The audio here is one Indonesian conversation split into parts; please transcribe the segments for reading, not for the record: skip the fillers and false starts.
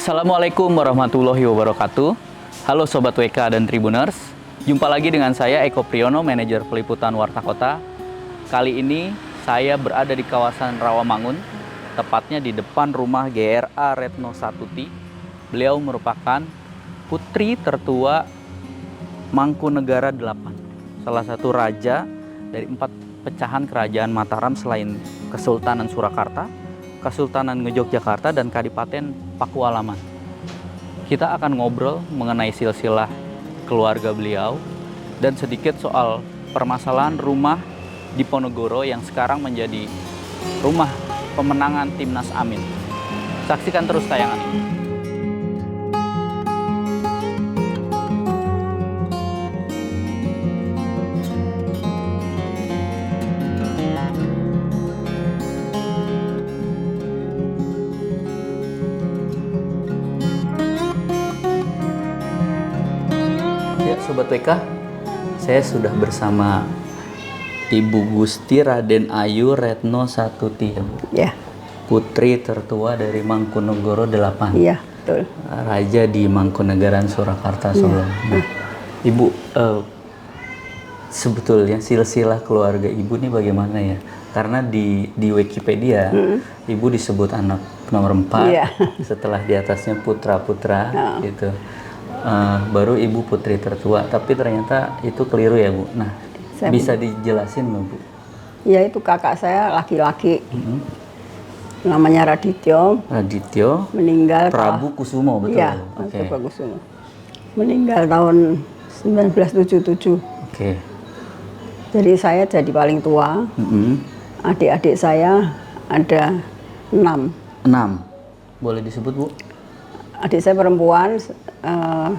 Assalamualaikum warahmatullahi wabarakatuh. Halo Sobat WK dan Tribuners. Jumpa lagi dengan saya Eko Priyono, manajer peliputan Warta Kota. Kali ini saya berada di kawasan Rawamangun, tepatnya di depan rumah GRA Retno Satuti. Beliau merupakan putri tertua Mangkunegara 8, salah satu raja dari 4 pecahan kerajaan Mataram selain Kesultanan Surakarta, Kesultanan Yogyakarta, dan Kadipaten Pakualaman. Kita akan ngobrol mengenai silsilah keluarga beliau dan sedikit soal permasalahan rumah Diponegoro yang sekarang menjadi rumah pemenangan Timnas Amin. Saksikan terus tayangan ini. Sobat WK, saya sudah bersama Ibu Gusti Raden Ayu Retno Satuti, ya, putri tertua dari Mangkunegoro 8. Iya, betul. Raja di Mangkunegaran Surakarta, Solo. Nah, Ibu, sebetulnya silsilah keluarga Ibu ini bagaimana ya? Karena di Wikipedia, Ibu disebut anak nomor 4, iya. Setelah di atasnya putra-putra, gitu. Baru Ibu putri tertua, tapi ternyata itu keliru ya Bu. Nah, bisa dijelasin nggak Bu? Ya, itu kakak saya laki-laki, namanya Radityo. Radityo Meninggal Prabu Kusumo, betul? Iya, Oke. Prabu Kusumo. Meninggal tahun 1977. Oke. Jadi saya jadi paling tua. Adik-adik saya ada 6. 6. Boleh disebut Bu? Adik saya perempuan,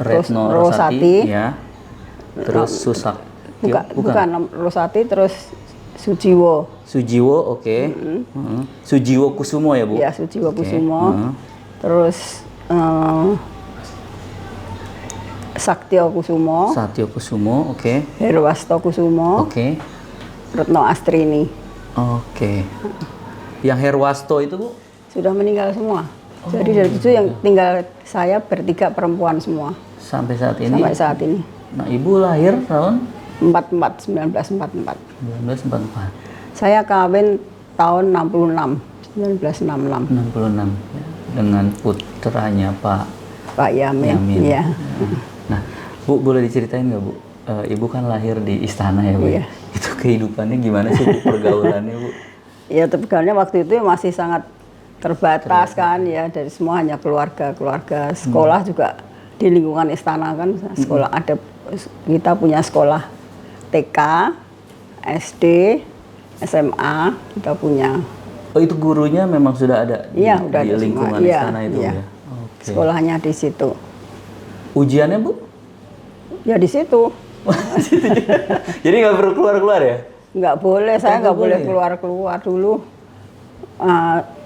Retno Rosati. Ya. Terus Susak. Bukan Rosati, terus Sujiwo. Sujiwo, oke. Sujiwo Kusumo ya Bu? Ya, Sujiwo Kusumo. Terus Saktyo Kusumo. Satyo Kusumo, oke. Herwasto Kusumo. Oke. Retno Astrini. Oke. Yang Herwasto itu Bu? Sudah meninggal semua. Jadi dari itu yang tinggal saya bertiga perempuan semua. Sampai saat ini? Sampai saat ini. Nah, Ibu lahir tahun? 1944. 1944. Saya kawin tahun 1966. 66 ya. Dengan putranya Pak Yamin. Iya. Nah, Bu, boleh diceritain nggak Bu? Ibu kan lahir di istana ya Bu? Iya. Itu kehidupannya gimana sih Bu, pergaulannya Bu? Ya, pergaulannya waktu itu masih sangat terbatas kan ya, dari semua hanya keluarga. Sekolah juga di lingkungan istana kan, sekolah ada, kita punya sekolah TK, SD, SMA, kita punya. Oh, itu gurunya memang sudah ada di, Iya, udah di ada lingkungan semua. istana itu iya. ya? Oke. Sekolahnya di situ. Ujiannya Bu? Ya di situ. Jadi nggak perlu keluar-keluar ya? Nggak boleh, saya nggak boleh keluar-keluar dulu.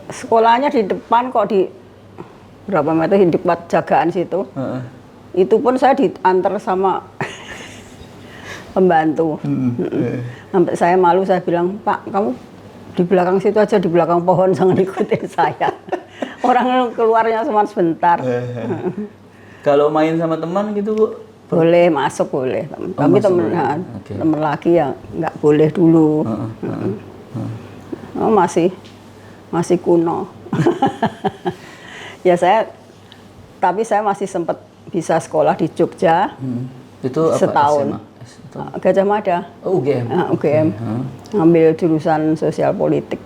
Sekolahnya di depan kok, di berapa meter di depan jagaan situ. Itu pun saya diantar sama pembantu. Sampai saya malu, saya bilang, Pak, kamu di belakang situ aja, di belakang pohon, jangan ikutin saya. Orang keluarnya cuma sebentar. Kalau main sama teman gitu Bu? Boleh masuk, boleh. Tapi temen laki ya nggak boleh dulu. Oh, masih kuno. Ya tapi saya masih sempat bisa sekolah di Jogja. Itu apa? Setahun. SMA? Gajah Mada. Oh, UGM. UGM. Ngambil jurusan sosial politik.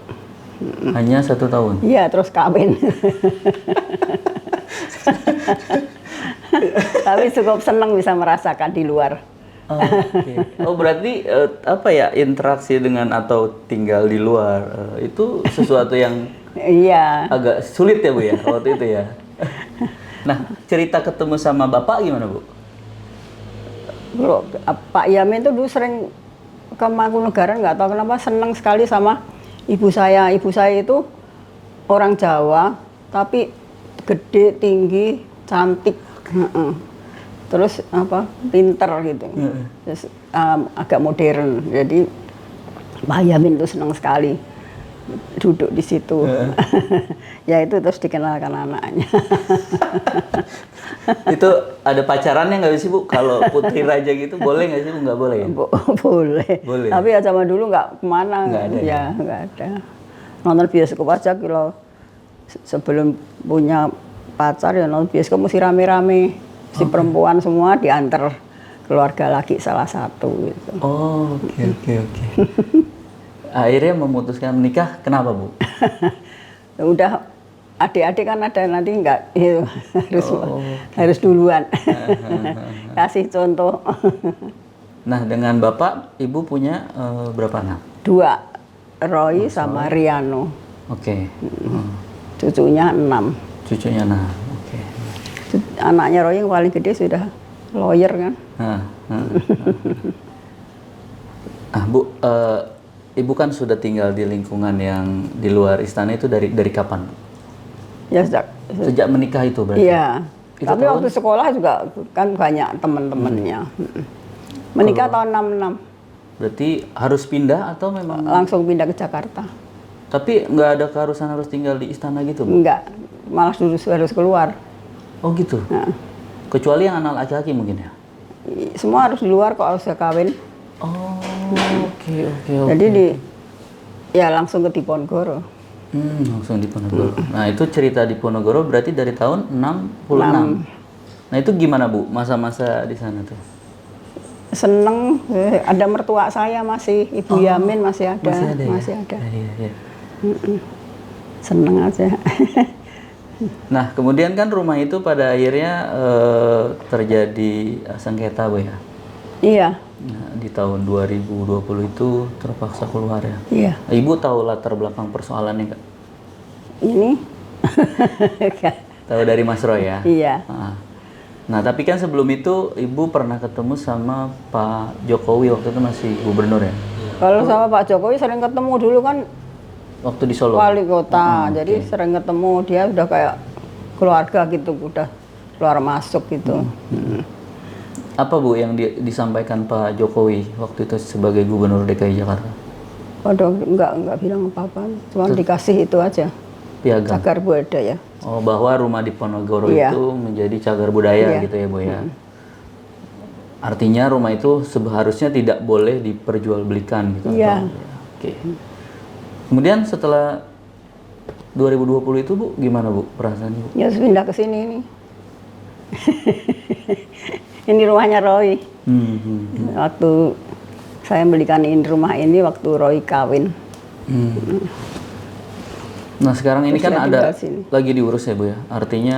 Hanya 1 tahun? Iya, terus kawin. Tapi cukup senang bisa merasakan di luar. Oh, berarti apa ya, interaksi dengan atau tinggal di luar itu sesuatu yang iya, agak sulit ya Bu ya waktu itu ya. Nah, cerita ketemu sama Bapak gimana Bu? Pak Yamin itu dulu sering ke Mangkunegaran, nggak tahu kenapa senang sekali sama ibu saya. Ibu saya itu orang Jawa, tapi gede, tinggi, cantik. Terus pinter gitu. Terus agak modern. Jadi Pak Yamin itu senang sekali. duduk di situ. Ya itu terus dikenalkan anaknya. Itu ada pacarannya nggak sih Bu? Kalau putri raja gitu boleh nggak sih Bu? Nggak boleh ya? Boleh. Boleh. Tapi ya zaman dulu nggak kemana. Nggak ada, ya nggak ada. Nonton bioskop aja kalau sebelum punya pacar ya nonton bioskop mesti rame-rame. Si perempuan semua diantar keluarga lagi salah satu gitu. Oh, oke. Akhirnya memutuskan menikah, kenapa Bu? Udah adik-adik kan ada nanti enggak itu harus duluan. Kasih contoh. Nah, dengan Bapak, Ibu punya berapa anak? 2, Roy sama Riano. Oke. Cucunya 6. Cucunya 6. Oke. Anaknya Roy yang paling gede sudah lawyer kan. Bu, Ibu kan sudah tinggal di lingkungan yang di luar istana itu dari kapan? Ya Sejak menikah itu berarti? Iya. Tapi tahun? Waktu sekolah juga kan banyak teman-temannya. Menikah tahun 66. Berarti harus pindah atau memang? Langsung pindah ke Jakarta. Tapi nggak ada keharusan harus tinggal di istana gitu, Bu? Enggak, malah harus keluar. Oh gitu? Nah. Kecuali yang anak laki-laki mungkin ya? Semua harus di luar kok harus kawin. Oh, oke. Jadi ya langsung ke Diponegoro. Langsung di Diponegoro. Nah itu cerita di Diponegoro berarti dari tahun 66. Nah itu gimana Bu, masa-masa di sana tuh? Seneng, ada mertua saya masih, Ibu Yamin masih ada. Masih ada. Iya. Seneng aja. Nah kemudian kan rumah itu pada akhirnya terjadi sengketa Bu ya? Iya. Nah, di tahun 2020 itu terpaksa keluar ya? Iya. Ibu tahu latar belakang persoalannya nggak? Ini? Tahu dari Mas Roy ya? Iya. Nah, tapi kan sebelum itu Ibu pernah ketemu sama Pak Jokowi waktu itu masih gubernur ya? Kalau sama Pak Jokowi sering ketemu dulu kan. Waktu di Solo? Wali kota, jadi sering ketemu. Dia udah kayak keluarga gitu, udah keluar masuk gitu. Apa Bu yang disampaikan Pak Jokowi waktu itu sebagai Gubernur DKI Jakarta? Waduh, enggak bilang apa-apa, cuma dikasih itu aja. Piagam? Cagar budaya. Oh, bahwa rumah di Diponegoro itu menjadi cagar budaya gitu ya Bu ya? Artinya rumah itu seharusnya tidak boleh diperjualbelikan gitu? Iya. Oke. Kemudian setelah 2020 itu Bu, gimana Bu perasaannya Bu? Ya pindah ke sini nih. Ini rumahnya Roy. Waktu saya belikan ini rumah ini waktu Roy kawin. Nah sekarang ini terus kan ada lagi diurus ya Bu ya. Artinya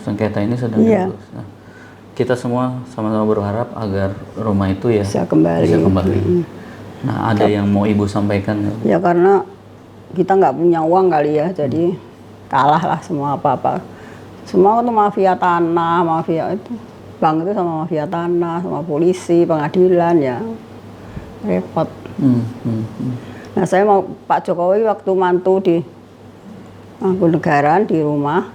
sengketa ini sedang diurus. Nah, kita semua sama-sama berharap agar rumah itu ya bisa kembali. Nah ada yang mau Ibu sampaikan? Ya karena kita nggak punya uang kali ya, jadi kalah lah semua apa-apa. Semua itu mafia tanah, mafia itu. Bank itu sama mafia tanah, sama polisi, pengadilan ya repot. Nah saya mau Pak Jokowi waktu mantu di Mangkunegaran di rumah,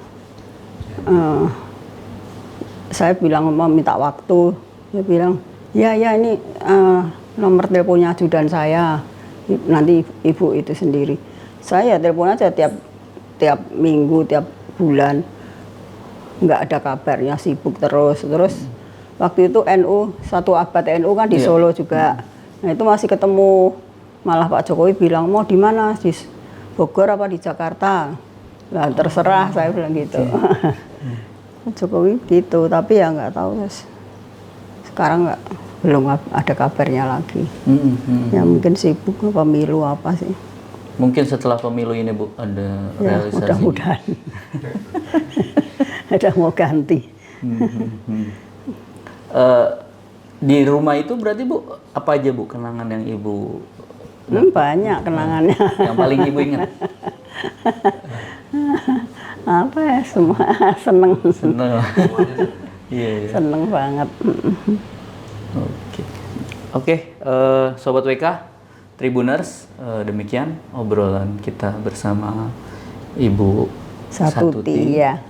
saya bilang mau minta waktu, dia bilang ya ini nomor teleponnya ajudan saya, nanti ibu itu sendiri. Saya telepon aja tiap minggu, tiap bulan. Nggak ada kabarnya, sibuk terus waktu itu NU satu abad NU kan di Solo juga. Nah itu masih ketemu, malah Pak Jokowi bilang mau di mana, di Bogor apa di Jakarta. Nah terserah, saya bilang gitu. Pak Jokowi gitu, tapi ya nggak tahu sekarang belum ada kabarnya lagi. Ya mungkin sibuk pemilu apa sih. Mungkin setelah pemilu ini Bu ada realisasi. Mudah-mudahan. Ada mau ganti. Di rumah itu berarti Bu apa aja Bu kenangan yang Ibu? Banyak kenangannya. Yang paling Ibu ingat? Apa ya, semua seneng. Iya. Seneng banget. Oke, Sobat WK, Tribuners, demikian obrolan kita bersama Ibu Satuti. Ya.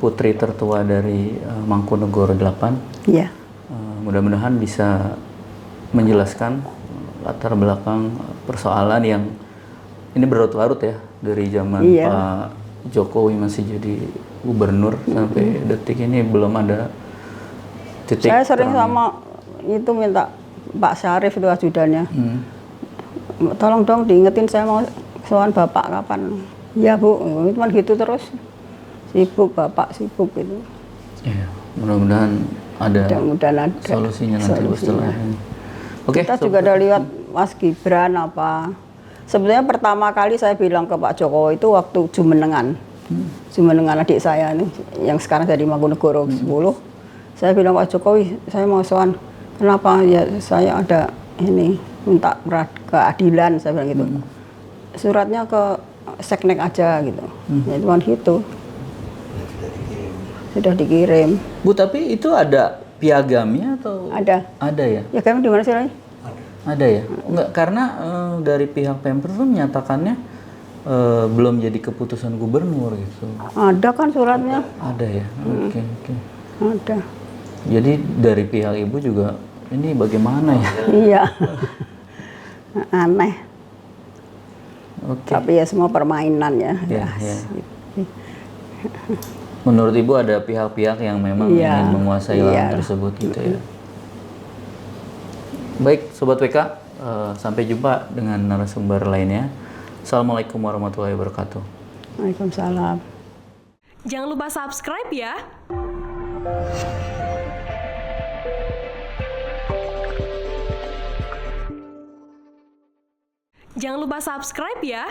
Putri tertua dari Mangkunegoro 8. Iya. Mudah-mudahan bisa menjelaskan latar belakang persoalan yang ini berlarut-larut ya dari zaman Iya. Pak Jokowi masih jadi gubernur sampai detik ini belum ada titik Saya sering terang. sama itu minta Pak Syarif itu ajudannya. Hmm. Tolong dong diingetin saya mau sowan Bapak kapan. Ya Bu, cuman gitu terus. Sibuk Bapak, sibuk gitu. Iya, mudah-mudahan ada Mudah-mudahan ada solusinya nanti setelah ini. Oke, Kita juga ada lihat Mas Gibran apa. Sebenarnya pertama kali saya bilang ke Pak Jokowi itu waktu Jumenengan. Jumenengan adik saya nih, yang sekarang jadi Mangkunegoro 10. Saya bilang Pak Jokowi, saya mau sowan. Kenapa? Ya saya ada ini minta keadilan, saya bilang gitu. Suratnya ke Seknek aja gitu. Ya cuma gitu. Sudah dikirim. Bu, tapi itu ada piagamnya atau Ada. Ada ya? Ya kami di mana sih? Ray? Ada ya? Enggak, karena dari pihak Pemprov tuh menyatakannya belum jadi keputusan gubernur gitu. Ada kan suratnya? Ada ya? Oke, oke. Ada. Jadi dari pihak ibu juga ini bagaimana ya? Iya. Aneh. Oke. Tapi ya semua permainan ya. Ya, ya. Menurut ibu ada pihak-pihak yang memang Iya, ingin menguasai lahan iya. tersebut gitu ya? Baik, Sobat WK, sampai jumpa dengan narasumber lainnya. Assalamualaikum warahmatullahi wabarakatuh. Waalaikumsalam. Jangan lupa subscribe ya. Jangan lupa subscribe ya.